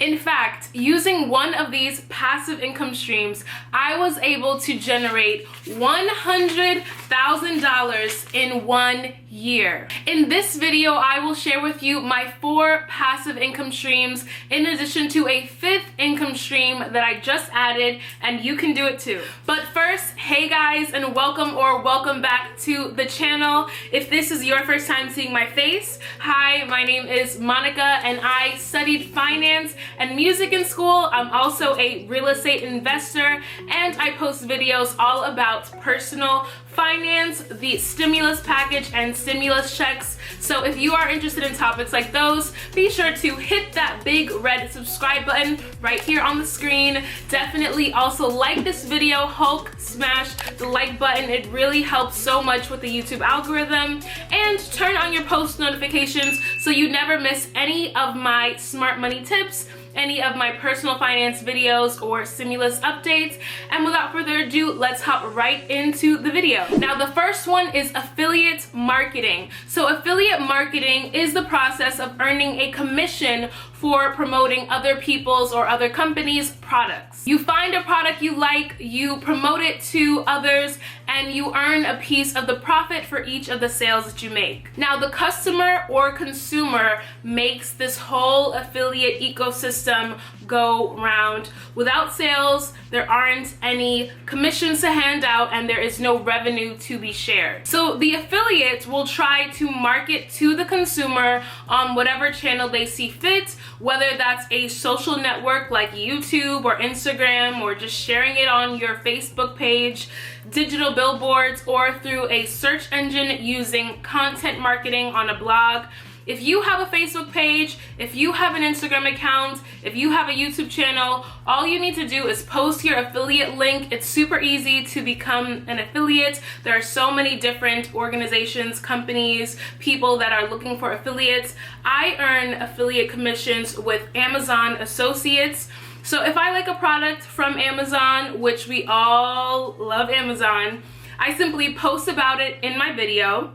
In fact, using one of these passive income streams, I was able to generate $100,000 in 1 year. In this video, I will share with you my 4 passive income streams in addition to a 5th income stream that I just added, and you can do it too. But first, hey guys, and welcome back to the channel. If this is your first time seeing my face, hi, my name is Monica and I studied finance and music in school. I'm also a real estate investor and I post videos all about personal finance, the stimulus package, and stimulus checks. So if you are interested in topics like those, be sure to hit that big red subscribe button right here on the screen. Definitely also like this video, Hulk smash the like button. It really helps so much with the YouTube algorithm. And turn on your post notifications so you never miss any of my smart money tips, any of my personal finance videos or stimulus updates. And without further ado, let's hop right into the video. Now, the first one is affiliate marketing. So affiliate marketing is the process of earning a commission for promoting other people's or other companies' products. You find a product you like, you promote it to others, and you earn a piece of the profit for each of the sales that you make. Now, the customer or consumer makes this whole affiliate ecosystem go round. Without sales, there aren't any commissions to hand out and there is no revenue to be shared. So the affiliate will try to market to the consumer on whatever channel they see fit, whether that's a social network like YouTube or Instagram, or just sharing it on your Facebook page, digital billboards, or through a search engine using content marketing on a blog. If you have a Facebook page, if you have an Instagram account, if you have a YouTube channel, all you need to do is post your affiliate link. It's super easy to become an affiliate. There are so many different organizations, companies, people that are looking for affiliates. I earn affiliate commissions with Amazon Associates. So if I like a product from Amazon, which we all love Amazon, I simply post about it in my video.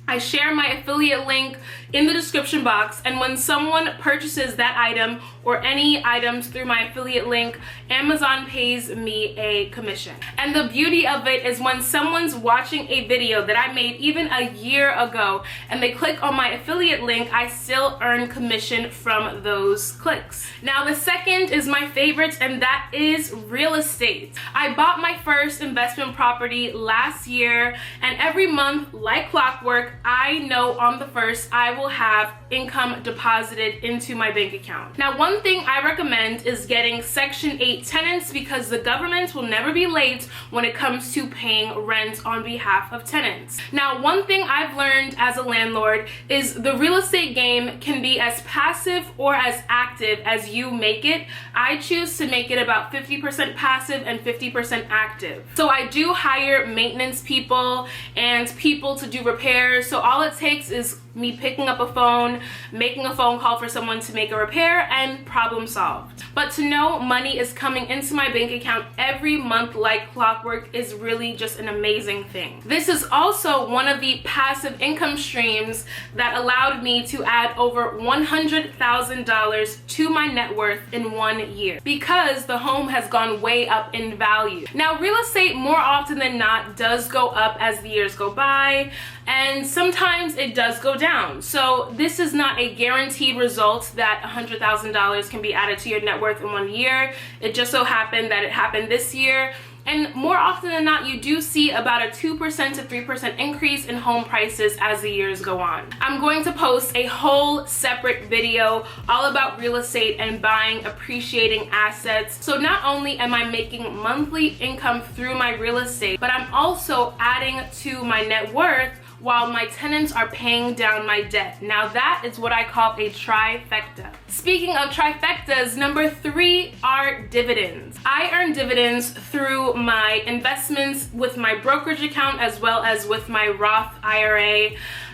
I share my affiliate link in the description box, and when someone purchases that item or any items through my affiliate link, Amazon pays me a commission. And the beauty of it is when someone's watching a video that I made even a year ago and they click on my affiliate link, I still earn commission from those clicks. Now, the second is my favorite, and that is real estate. I bought my first investment property last year, and every month, like clockwork, I know on the first I will have income deposited into my bank account. Now, one thing I recommend is getting Section 8 tenants, because the government will never be late when it comes to paying rent on behalf of tenants. Now, one thing I've learned as a landlord is the real estate game can be as passive or as active as you make it. I choose to make it about 50% passive and 50% active. So I do hire maintenance people and people to do repairs. So all it takes is me picking up a phone, making a phone call for someone to make a repair, and problem solved. But to know money is coming into my bank account every month like clockwork is really just an amazing thing. This is also one of the passive income streams that allowed me to add over $100,000 to my net worth in 1 year, because the home has gone way up in value. Now, real estate more often than not does go up as the years go by, and sometimes it does go down. So this is not a guaranteed result that $100,000 can be added to your net worth in 1 year. It just so happened that it happened this year. And more often than not, you do see about a 2% to 3% increase in home prices as the years go on. I'm going to post a whole separate video all about real estate and buying appreciating assets. So not only am I making monthly income through my real estate, but I'm also adding to my net worth while my tenants are paying down my debt. Now that is what I call a trifecta. Speaking of trifectas, number 3 are dividends. I earn dividends through my investments with my brokerage account as well as with my Roth IRA.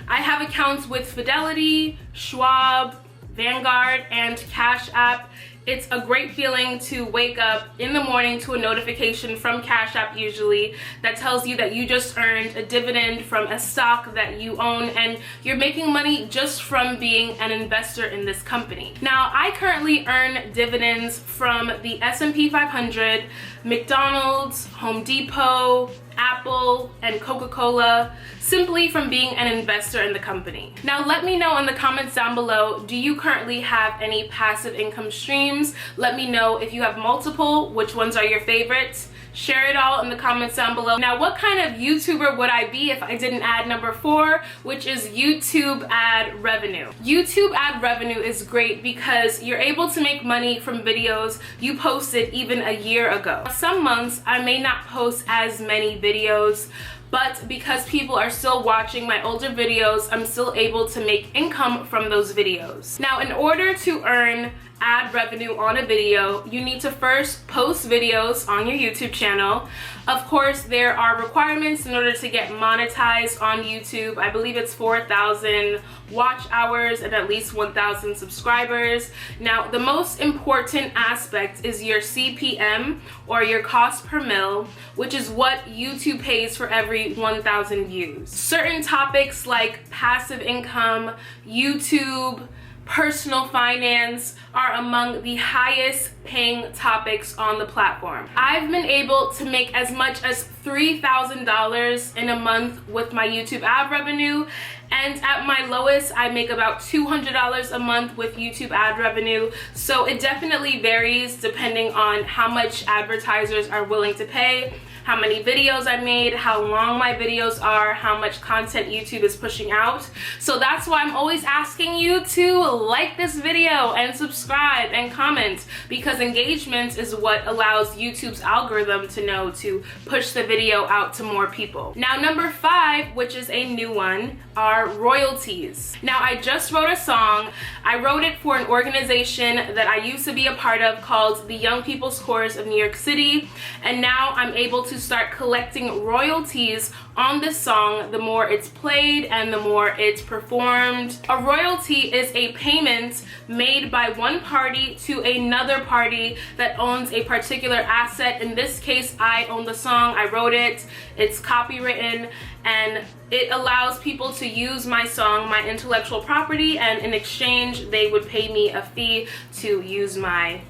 I have accounts with Fidelity, Schwab, Vanguard, and Cash App. It's a great feeling to wake up in the morning to a notification from Cash App usually that tells you that you just earned a dividend from a stock that you own, and you're making money just from being an investor in this company. Now, I currently earn dividends from the S&P 500, McDonald's, Home Depot, Apple, and Coca-Cola, simply from being an investor in the company. Now let me know in the comments down below, do you currently have any passive income streams? Let me know if you have multiple, which ones are your favorites. Share it all in the comments down below. Now, what kind of YouTuber would I be if I didn't add number 4, which is YouTube ad revenue? YouTube ad revenue is great because you're able to make money from videos you posted even a year ago. Some months I may not post as many videos, but because people are still watching my older videos, I'm still able to make income from those videos. Now, in order to earn ad revenue on a video, you need to first post videos on your YouTube channel. Of course, there are requirements in order to get monetized on YouTube. I believe it's 4,000 watch hours and at least 1,000 subscribers. Now, the most important aspect is your CPM, or your cost per mil, which is what YouTube pays for every 1,000 views. Certain topics like passive income, YouTube, personal finance are among the highest paying topics on the platform. I've been able to make as much as $3,000 in a month with my YouTube ad revenue, and at my lowest I make about $200 a month with YouTube ad revenue. So it definitely varies depending on how much advertisers are willing to pay, how many videos I made, how long my videos are, how much content YouTube is pushing out. So that's why I'm always asking you to like this video and subscribe and comment, because engagement is what allows YouTube's algorithm to know to push the video out to more people. Now, number 5, which is a new one, are royalties. Now, I just wrote a song. I wrote it for an organization that I used to be a part of called the Young People's Chorus of New York City, and now I'm able to start collecting royalties on this song the more it's played and the more it's performed. A royalty is a payment made by one party to another party that owns a particular asset. In this case, I own the song, I wrote it, it's copywritten, and it allows people to use my song, my intellectual property, and in exchange they would pay me a fee to use my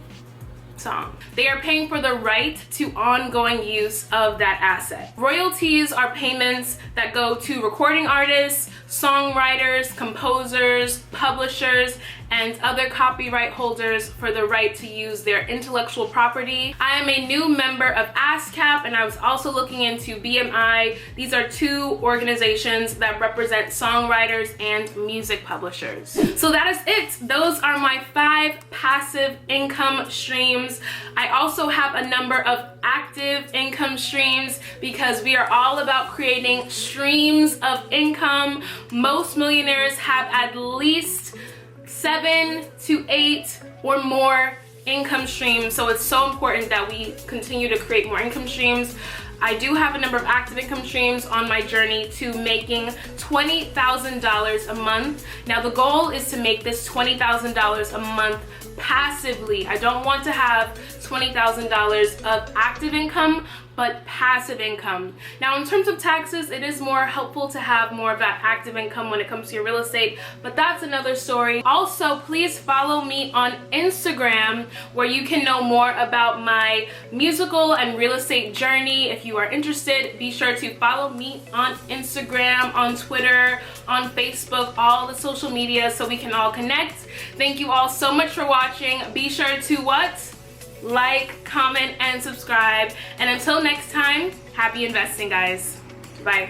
song. They are paying for the right to ongoing use of that asset. Royalties are payments that go to recording artists, songwriters, composers, publishers, and other copyright holders for the right to use their intellectual property. I am a new member of ASCAP, and I was also looking into BMI. These are 2 organizations that represent songwriters and music publishers. So that is it. Those are my 5 passive income streams. I also have a number of active income streams because we are all about creating streams of income. Most millionaires have at least 7 to 8 or more income streams, so it's so important that we continue to create more income streams. I do have a number of active income streams on my journey to making $20,000 a month. Now, the goal is to make this $20,000 a month passively. I don't want to have $20,000 of active income, but passive income. Now, in terms of taxes, it is more helpful to have more of that active income when it comes to your real estate, but that's another story. Also, please follow me on Instagram, where you can know more about my musical and real estate journey. If you are interested, be sure to follow me on Instagram, on Twitter, on Facebook, all the social media, so we can all connect. Thank you all so much for watching. Be sure to what? Like, comment, and subscribe. And until next time, happy investing, guys. Bye.